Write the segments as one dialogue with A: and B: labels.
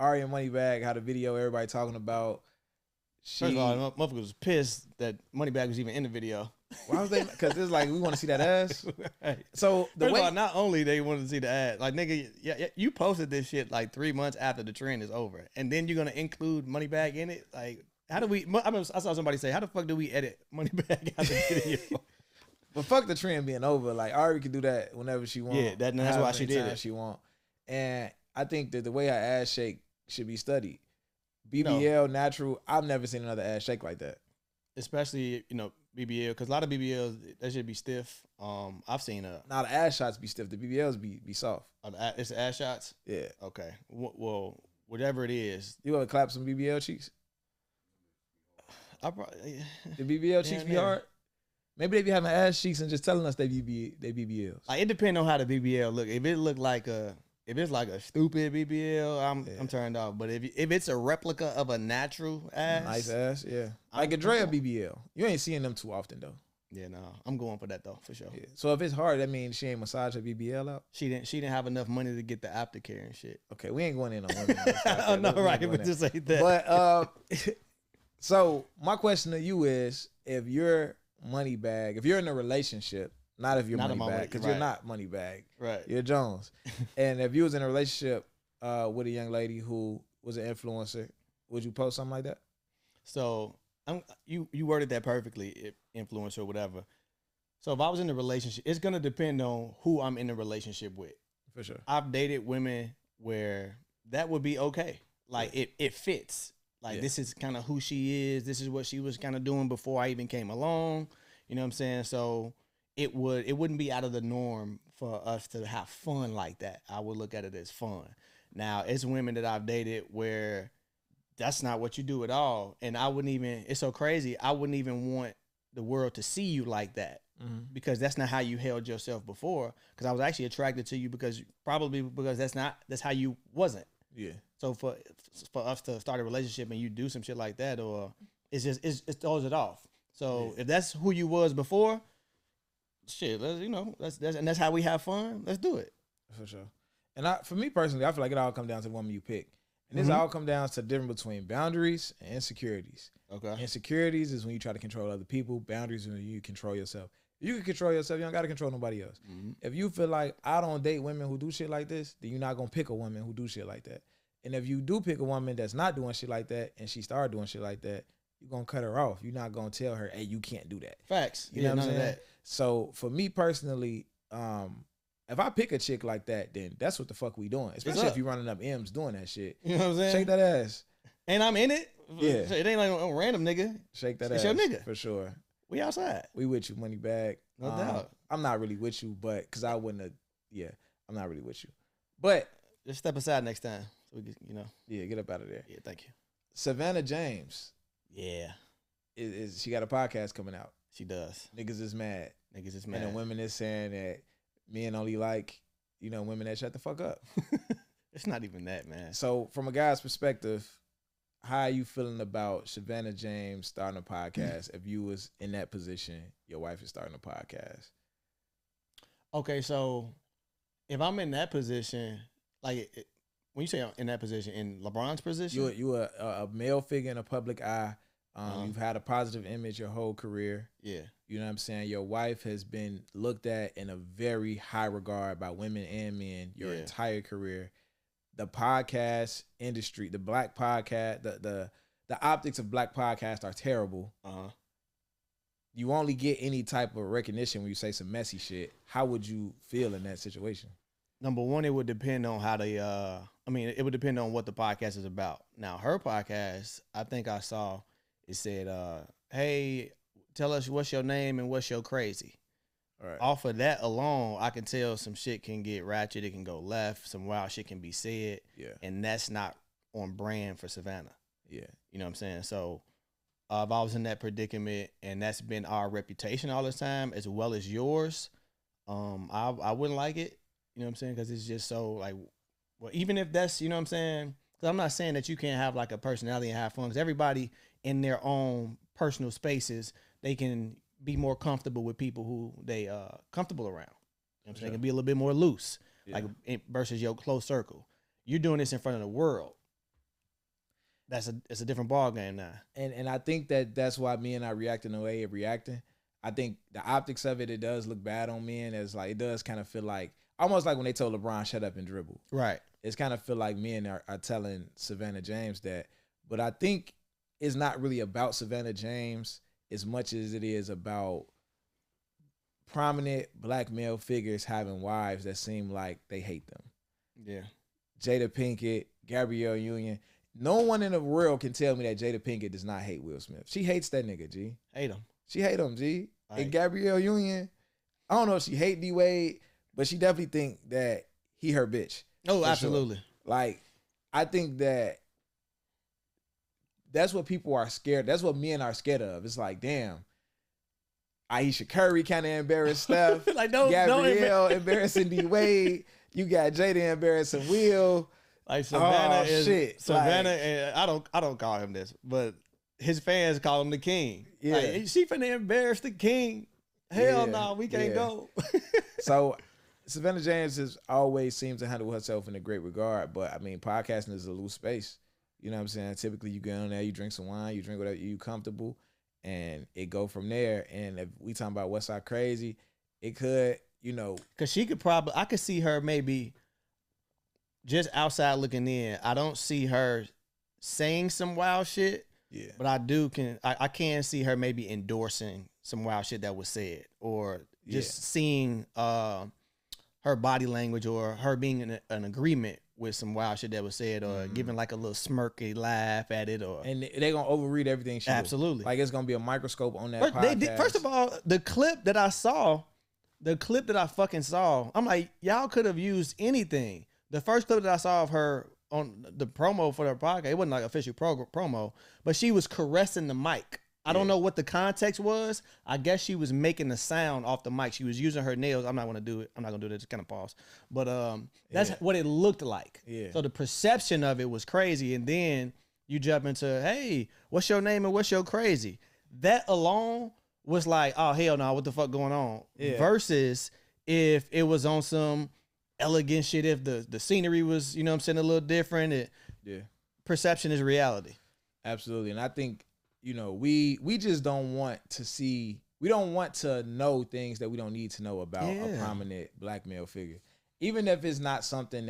A: Ari and Moneybagg had a video everybody talking about.
B: First of all, motherfucker was pissed that Moneybagg was even in the video.
A: Why was they? Because it's like, we want to see that ass.
B: Right.
A: So the
B: First
A: way,
B: of all, not only they wanted to see the ass, like nigga, yeah, you posted this shit like 3 months after the trend is over, and then you're gonna include Moneybagg in it. Like, how do we? I saw somebody say, how the fuck do we edit Moneybagg out the video?
A: but fuck the trend being over. Like, Ari can do that whenever she wants.
B: Yeah, that's why she did it.
A: She want, and I think that the way her ass shake should be studied. BBL natural. I've never seen another ass shake like that.
B: Especially, BBL, because a lot of BBLs that should be stiff. I've seen
A: Now the ass shots be stiff. The BBLs be soft.
B: It's the ass shots.
A: Yeah.
B: Okay. Well, whatever it is.
A: You ever clap some BBL cheeks?
B: I probably.
A: The BBL cheeks be hard. Maybe they be having ass cheeks and just telling us they BBLs.
B: Like, it depends on how the BBL look. If it look like if it's like a stupid BBL, I'm turned off. But if it's a replica of a natural ass,
A: nice ass, yeah. Like a Drea BBL. You ain't seeing them too often though.
B: Yeah, no, I'm going for that though, for sure.
A: Yeah. So if it's hard, that means she ain't massage her BBL out.
B: She didn't have enough money to get the aftercare and shit.
A: Okay, we ain't going in on women.
B: Oh no, right? But just say that.
A: But so my question to you is, if you're Moneybagg, if you're in a relationship. Not if you're Moneybagg, because you're not Moneybagg.
B: Right.
A: You're Jones. And if you was in a relationship with a young lady who was an influencer, would you post something like that?
B: So you worded that perfectly, influencer or whatever. So if I was in a relationship, it's gonna depend on who I'm in a relationship with.
A: For sure.
B: I've dated women where that would be okay. Like it fits. Like this is kind of who she is. This is what she was kind of doing before I even came along. You know what I'm saying? So it wouldn't be out of the norm for us to have fun like that. I would look at it as fun. Now, it's women that I've dated where that's not what you do at all. And I wouldn't even, it's so crazy, I wouldn't even want the world to see you like that. Because that's not how you held yourself before. Because I was actually attracted to you because that's how you wasn't.
A: Yeah.
B: So for us to start a relationship and you do some shit like that, or it throws it off. So if that's who you was before, shit, that's how we have fun. Let's do it.
A: For sure. And for me personally, I feel like it all comes down to the woman you pick. And this all comes down to the difference between boundaries and insecurities.
B: Okay.
A: Insecurities is when you try to control other people. Boundaries is when you control yourself. If you can control yourself, you don't got to control nobody else. If you feel like I don't date women who do shit like this, then you're not going to pick a woman who do shit like that. And if you do pick a woman that's not doing shit like that and she start doing shit like that, you're going to cut her off. You're not going to tell her, hey, you can't do that.
B: Facts.
A: You know what I'm saying? So for me personally, if I pick a chick like that, then that's what the fuck we doing. Especially if you running up M's doing that shit.
B: You know what I'm saying?
A: Shake that ass.
B: And I'm in it.
A: Yeah.
B: It ain't like a random nigga.
A: Shake that
B: it's
A: ass.
B: It's your nigga.
A: For sure.
B: We outside.
A: We with you, Moneybagg.
B: No doubt.
A: I'm not really with you, but because I wouldn't have, I'm not really with you. But
B: just step aside next time. So we can,
A: Yeah, get up out of there.
B: Yeah, thank you.
A: Savanna James.
B: Yeah.
A: She got a podcast coming out.
B: She does.
A: Niggas is mad.
B: And
A: the women is saying that men only like, women that shut the fuck up.
B: It's not even that, man.
A: So from a guy's perspective, how are you feeling about Savanna James starting a podcast? If you was in that position, your wife is starting a podcast.
B: Okay, so if I'm in that position, like when you say in that position, in LeBron's position,
A: you a male figure in a public eye. You've had a positive image your whole career.
B: Yeah.
A: You know what I'm saying? Your wife has been looked at in a very high regard by women and men your entire career. The podcast industry, the black podcast, the optics of black podcasts are terrible. You only get any type of recognition when you say some messy shit. How would you feel in that situation?
B: Number one, it would depend on how they, it would depend on what the podcast is about. Now, her podcast, I think I saw, it said, hey, tell us what's your name and what's your crazy. All right. Off of that alone, I can tell some shit can get ratchet. It can go left. Some wild shit can be said.
A: Yeah.
B: And that's not on brand for Savanna.
A: Yeah.
B: You know what I'm saying? So if I was in that predicament and that's been our reputation all this time, as well as yours, I wouldn't like it. You know what I'm saying? Because it's just so like, well, even if that's, you know what I'm saying? Because I'm not saying that you can't have like a personality and have fun. Because everybody in their own personal spaces, they can be more comfortable with people who they comfortable around. You know what I'm saying? They can be a little bit more loose, like versus your close circle. You're doing this in front of the world. it's a different ball game now.
A: And I think that's why men are reacting the way they're reacting. I think the optics of it does look bad on men. As like it does kind of feel like almost like when they told LeBron shut up and dribble.
B: Right.
A: It's kind of feel like men are telling Savanna James that. But I think it's not really about Savanna James as much as it is about prominent black male figures having wives that seem like they hate them.
B: Yeah. Jada
A: Pinkett, Gabrielle Union. No one in the world can tell me that Jada Pinkett does not hate Will Smith. She hates that nigga, G.
B: Hate him.
A: She hate him, G. Like, and Gabrielle Union, I don't know if she hate D-Wade, but she definitely think that he her bitch.
B: Oh, absolutely.
A: Sure. Like, I think that's what people are scared. That's what men are scared of. It's like, damn, Aisha Curry kind of embarrassed Steph.
B: Like,
A: Gabrielle embarrassing D-Wade. You got Jada embarrassing Will.
B: Like Savanna
A: shit.
B: Savanna, and I don't call him this, but his fans call him the king.
A: Yeah.
B: Like, she finna embarrass the king. Hell no, we can't go.
A: So Savanna James always seems to handle herself in a great regard, but I mean, podcasting is a loose space. You know what I'm saying? Typically, you get on there, you drink some wine, you drink whatever you comfortable, and it go from there. And if we talking about Westside Crazy, it could, you know,
B: because she could I could see her maybe just outside looking in. I don't see her saying some wild shit.
A: Yeah,
B: but I can see her maybe endorsing some wild shit that was said, or just seeing her body language, or her being in an agreement with some wild shit that was said, or giving like a little smirky laugh at it, or
A: and they're gonna overread everything she
B: absolutely
A: do. Like it's gonna be a microscope on that podcast.
B: First of all, the clip that I fucking saw, I'm like, y'all could have used anything. The first clip that I saw of her on the promo for their podcast, it wasn't like official promo, but she was caressing the mic. I don't know what the context was. I guess she was making the sound off the mic. She was using her nails. I'm not gonna do it. Just kind of pause. But that's what it looked like.
A: Yeah.
B: So the perception of it was crazy, and then you jump into, hey, what's your name and what's your crazy? That alone was like, oh hell no, what the fuck going on?
A: Yeah.
B: Versus if it was on some elegant shit, if the scenery was, you know what I'm saying, a little different. Perception is reality.
A: Absolutely. And I think, you know, we just don't want to know things that we don't need to know about a prominent black male figure. Even if it's not something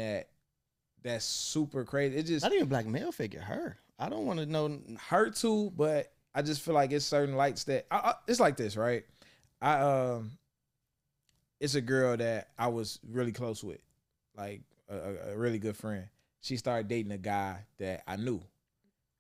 A: that's super crazy. It just
B: not even black male figure, her. I don't want to know
A: her too, but I just feel like it's certain lights that it's like this, right? It's a girl that I was really close with, like a really good friend. She started dating a guy that I knew.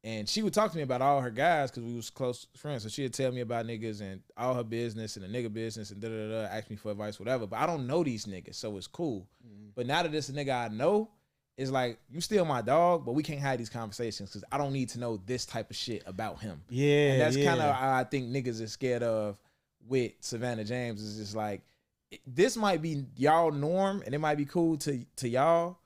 A: And she would talk to me about all her guys because we was close friends. So she would tell me about niggas and all her business and the nigga business and da-da-da, ask me for advice, whatever. But I don't know these niggas, so it's cool. Mm-hmm. But now that it's a nigga I know, it's like, you still my dog, but we can't have these conversations because I don't need to know this type of shit about him.
B: Yeah,
A: and that's kind of how I think niggas are scared of with Savanna James. Is just like, this might be y'all norm and it might be cool to y'all,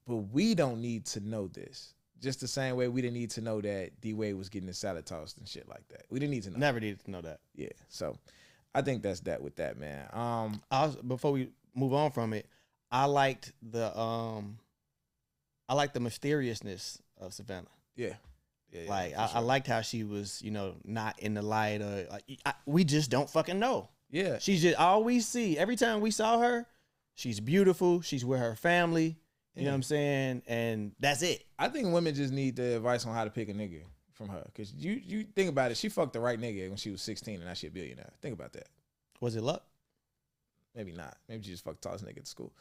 A: but we don't need to know this. Just the same way we didn't need to know that D-Wade was getting his salad tossed and shit like that. We didn't need to know.
B: Never needed to know that.
A: Yeah. So I think that's that with that, man.
B: Before we move on from it, I liked the mysteriousness of Savanna.
A: Yeah.
B: Like I liked how she was, you know, not in the light, or like we just don't fucking know.
A: Yeah.
B: She's just all we see. Every time we saw her, she's beautiful. She's with her family. You know what I'm saying? And that's it.
A: I think women just need the advice on how to pick a nigga from her. Because you think about it, she fucked the right nigga when she was 16 and now she a billionaire. Think about that.
B: Was it luck?
A: Maybe not. Maybe she just fucked the tallest nigga at school.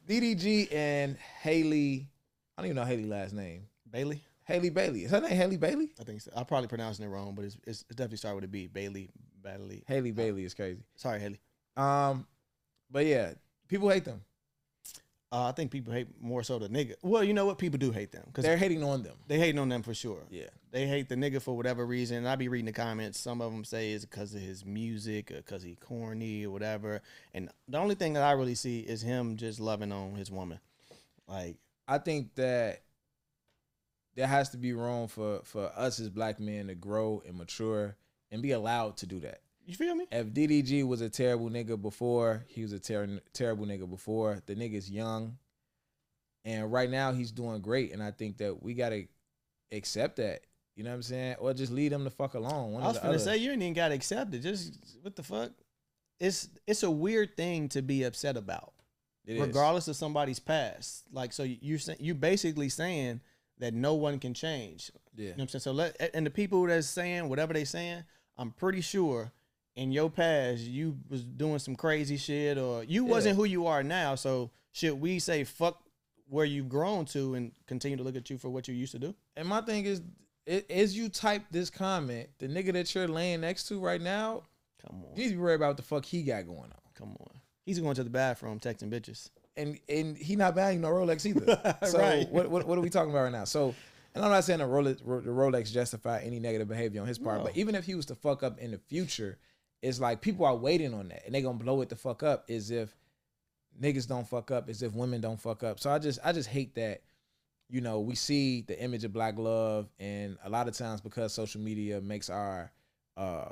A: DDG and Halle, I don't even know Haley's last name.
B: Bailey?
A: Halle Bailey. Is her name Halle Bailey?
B: I think so. I'm probably pronouncing it wrong, but it's definitely started with a B. Bailey.
A: Halle Bailey is crazy.
B: Sorry, Haley.
A: But yeah, people hate them.
B: I think people hate more so the nigga. Well, you know what? People do hate them.
A: Because they're hating on them.
B: They hating on them for sure.
A: Yeah.
B: They hate the nigga for whatever reason. And I be reading the comments. Some of them say it's because of his music or because he corny or whatever. And the only thing that I really see is him just loving on his woman. Like,
A: I think that there has to be room for us as black men to grow and mature and be allowed to do that.
B: You feel me?
A: If DDG was a terrible nigga before, he was a terrible nigga before. The nigga's young. And right now he's doing great. And I think that we got to accept that. You know what I'm saying? Or just leave them the fuck alone.
B: I was finna say, you ain't even got to accept it. Just, what the fuck? It's a weird thing to be upset about, regardless of somebody's past. Like, so you basically saying that no one can change.
A: Yeah.
B: You know what I'm saying? So and the people that's saying whatever they saying, I'm pretty sure in your past you was doing some crazy shit, or you wasn't who you are now. So should we say fuck where you've grown to and continue to look at you for what you used to do?
A: And my thing is, as you type this comment, the nigga that you're laying next to right now,
B: come on,
A: you need to be worried about what the fuck he got going on.
B: Come on, he's going to the bathroom texting bitches,
A: and he not buying no Rolex either. So
B: right.
A: what are we talking about right now? So, and I'm not saying the Rolex justify any negative behavior on his part, but even if he was to fuck up in the future, it's like people are waiting on that, and they gonna blow it the fuck up as if niggas don't fuck up, as if women don't fuck up. So I just hate that. You know, we see the image of black love, and a lot of times because social media makes our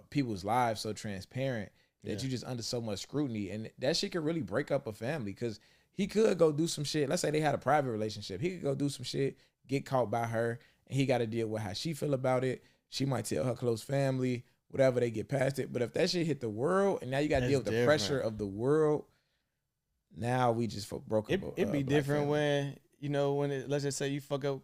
A: people's lives so transparent that you just under so much scrutiny, and that shit could really break up a family. Because he could go do some shit. Let's say they had a private relationship. He could go do some shit, get caught by her, and he got to deal with how she feel about it. She might tell her close family, whatever, they get past it. But if that shit hit the world, and now you got to deal with the pressure of the world, now we just broke up.
B: It'd be different family. When, you know, let's just say you fuck up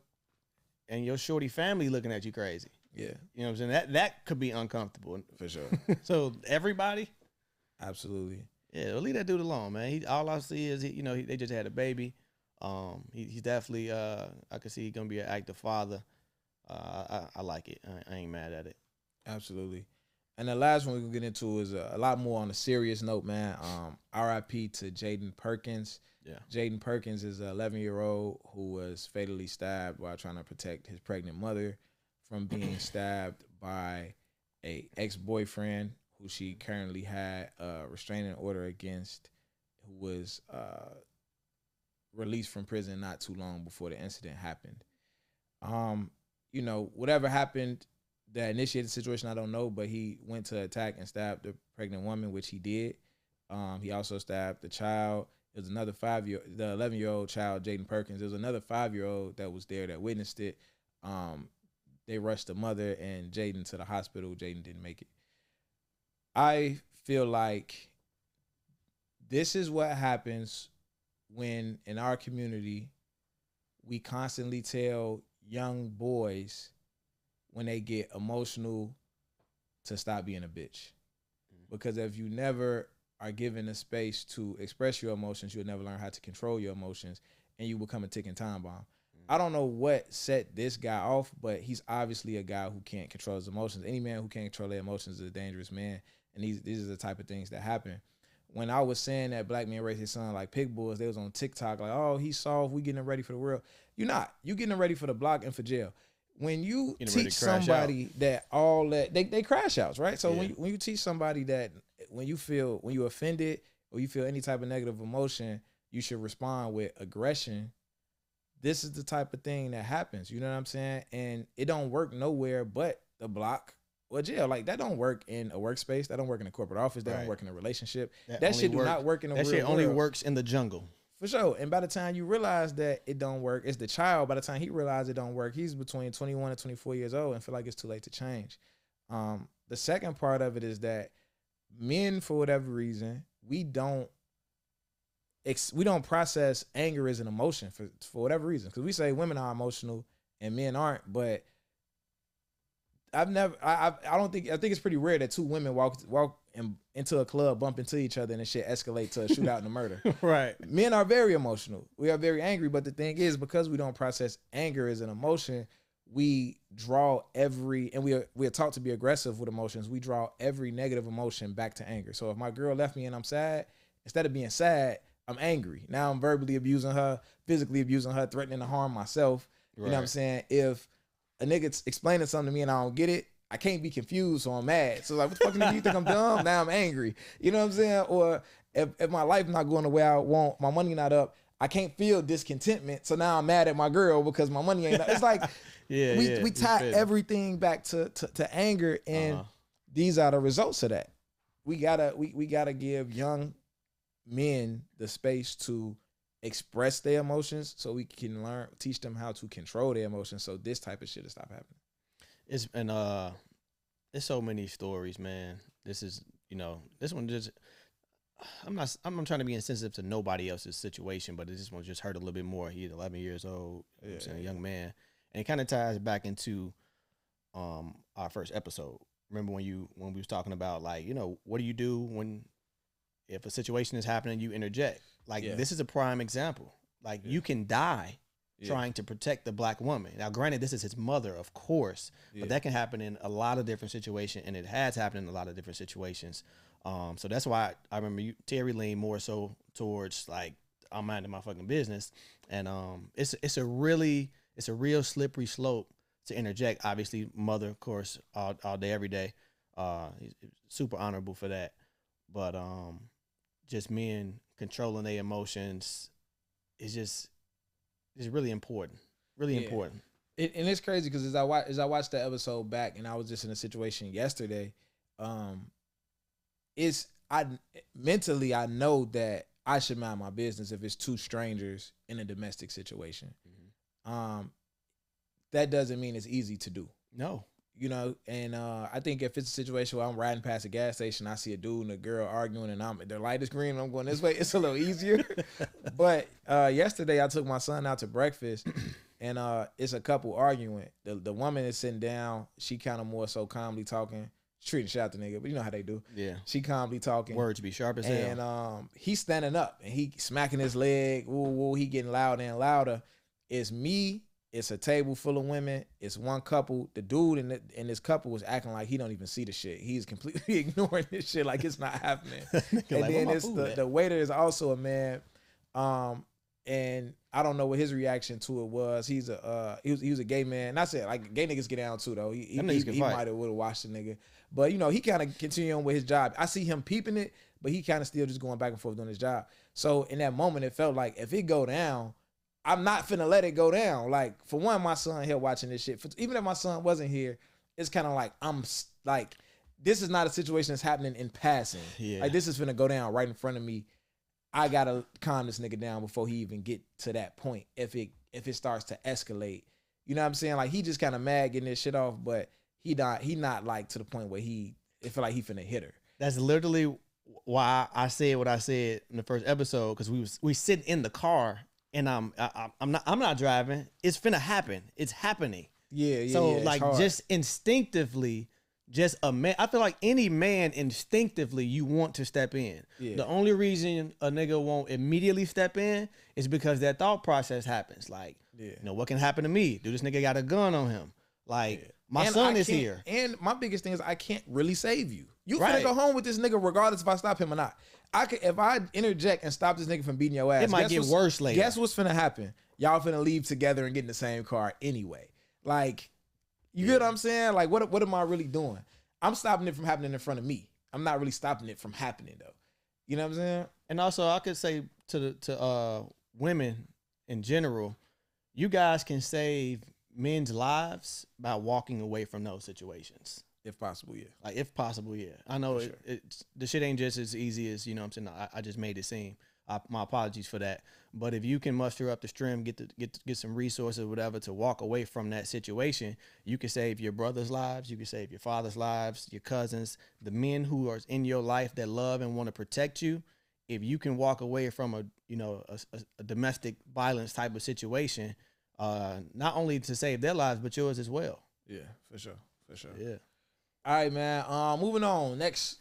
B: and your shorty family looking at you crazy.
A: Yeah.
B: You know what I'm saying? That could be uncomfortable.
A: For sure.
B: So everybody?
A: Absolutely.
B: Yeah, leave that dude alone, man. All I see is, they just had a baby. He's definitely, I can see he's going to be an active father. I like it. I ain't mad at it.
A: Absolutely. And the last one we're going to get into is a lot more on a serious note, man. RIP to Jaden Perkins.
B: Yeah.
A: Jaden Perkins is an 11-year-old who was fatally stabbed while trying to protect his pregnant mother from being stabbed by a ex-boyfriend who she currently had a restraining order against, who was released from prison not too long before the incident happened. You know, whatever happened that initiated the situation, I don't know, but he went to attack and stab the pregnant woman, which he did. He also stabbed the child. It was another the 11-year-old child, Jaden Perkins. There was another 5-year-old that was there that witnessed it. They rushed the mother and Jaden to the hospital. Jaden didn't make it. I feel like this is what happens when, in our community, we constantly tell young boys when they get emotional to stop being a bitch. Because if you never are given a space to express your emotions, you'll never learn how to control your emotions, and you become a ticking time bomb. I don't know what set this guy off, but he's obviously a guy who can't control his emotions. Any man who can't control their emotions is a dangerous man, and these are the type of things that happen. When I was saying that black men raise his son like pig bulls, they was on TikTok like, oh, he's soft, we getting him ready for the world. You're not. You getting him ready for the block and for jail. When you teach somebody that they crash outs, right? So when you teach somebody that when you offended or you feel any type of negative emotion, you should respond with aggression. This is the type of thing that happens. You know what I'm saying? And it don't work nowhere but the block or jail. Like, that don't work in a workspace. That don't work in a corporate office. That don't work in a relationship. That shit do not work in the real world. That shit
B: only works in the jungle.
A: For sure. And by the time you realize that it don't work, it's the child. By the time he realizes it don't work, he's between 21 and 24 years old and feel like it's too late to change. The second part of it is that men, for whatever reason, we don't process anger as an emotion for whatever reason. Because we say women are emotional and men aren't, but I think it's pretty rare that two women walk into a club, bump into each other, and the shit escalate to a shootout and a murder.
B: Right.
A: Men are very emotional. We are very angry, but the thing is, because we don't process anger as an emotion, we draw and we are taught to be aggressive with emotions. We draw every negative emotion back to anger. So if my girl left me and I'm sad, instead of being sad, I'm angry. Now I'm verbally abusing her, physically abusing her, threatening to harm myself. Right. You know what I'm saying? If a nigga's explaining something to me and I don't get it, I can't be confused, so I'm mad. So like, what the fuck nigga, you think I'm dumb? Now I'm angry. You know what I'm saying? Or if my life not going the way I want, my money not up, I can't feel discontentment. So now I'm mad at my girl because my money ain't up. It's like we tie everything back to anger, and these are the results of that. We gotta give young men the space to express their emotions so we can teach them how to control their emotions so this type of shit will stop happening.
B: There's so many stories, man. This is, this one just, I'm not trying to be insensitive to nobody else's situation, but this one just hurt a little bit more. He's 11 years old, a young man. And it kind of ties back into our first episode. Remember when we was talking about, like, what do you do if a situation is happening, you interject. Like, this is a prime example. Like, you can die trying to protect the black woman. Now, granted, this is his mother, of course, but that can happen in a lot of different situations, and it has happened in a lot of different situations. So that's why I remember Terry leaned more so towards, like, I'm minding my fucking business. And it's a real slippery slope to interject. Obviously, mother, of course, all day, every day. He's super honorable for that. But just men controlling their emotions is really important. Really important.
A: And it's crazy because as I watched the episode back, and I was just in a situation yesterday, mentally I know that I should mind my business if it's two strangers in a domestic situation. Mm-hmm. That doesn't mean it's easy to do.
B: No.
A: And I think if it's a situation where I'm riding past a gas station, I see a dude and a girl arguing, and their light is green, and I'm going this way, it's a little easier. But yesterday I took my son out to breakfast, and it's a couple arguing. The woman is sitting down. She kind of more so calmly talking. She's treating shit out the nigga, but you know how they do. Yeah. She calmly talking.
B: Words be sharp as hell.
A: And he's standing up, and he smacking his leg. Woo, woo, he getting louder and louder. It's me. It's a table full of women. It's one couple. The dude in this couple was acting like he don't even see the shit. He's completely ignoring this shit like it's not happening. And then it's the waiter is also a man. And I don't know what his reaction to it was. He was a gay man. And I said, like, gay niggas get down too though. He might have would have watched the nigga. But he kind of continued on with his job. I see him peeping it, but he kind of still just going back and forth doing his job. So in that moment, it felt like if it go down, I'm not finna let it go down. Like, for one, my son here watching this shit. Even if my son wasn't here, it's kind of like, this is not a situation that's happening in passing. Yeah. Like, this is finna go down right in front of me. I gotta calm this nigga down before he even get to that point. If it starts to escalate, you know what I'm saying? Like, he just kind of mad getting this shit off, but he not like to the point where it feel like he finna hit her.
B: That's literally why I said what I said in the first episode, because we sitting in the car. And I'm not driving. It's finna happen. It's happening.
A: Yeah.
B: So like, just instinctively, just a man. I feel like any man instinctively you want to step in. Yeah. The only reason a nigga won't immediately step in is because that thought process happens. Like, what can happen to me? Dude, this nigga got a gun on him. Like, my son is here.
A: And my biggest thing is I can't really save you. You finna go home with this nigga regardless if I stop him or not. If I interject and stop this nigga from beating your ass,
B: it might get worse later.
A: Guess what's finna happen? Y'all finna leave together and get in the same car anyway. Like, you get what I'm saying? Like, what am I really doing? I'm stopping it from happening in front of me. I'm not really stopping it from happening though. You know what I'm saying?
B: And also, I could say to women in general, you guys can save men's lives by walking away from those situations.
A: If possible, yeah.
B: Like, if possible, yeah. I know the shit ain't just as easy as, you know what I'm saying? I just made it seem. My apologies for that. But if you can muster up the strength, get some resources or whatever to walk away from that situation, you can save your brother's lives, you can save your father's lives, your cousins, the men who are in your life that love and want to protect you. If you can walk away from a domestic violence type of situation, not only to save their lives, but yours as well.
A: Yeah, for sure.
B: Yeah.
A: All right, man. Moving on. Next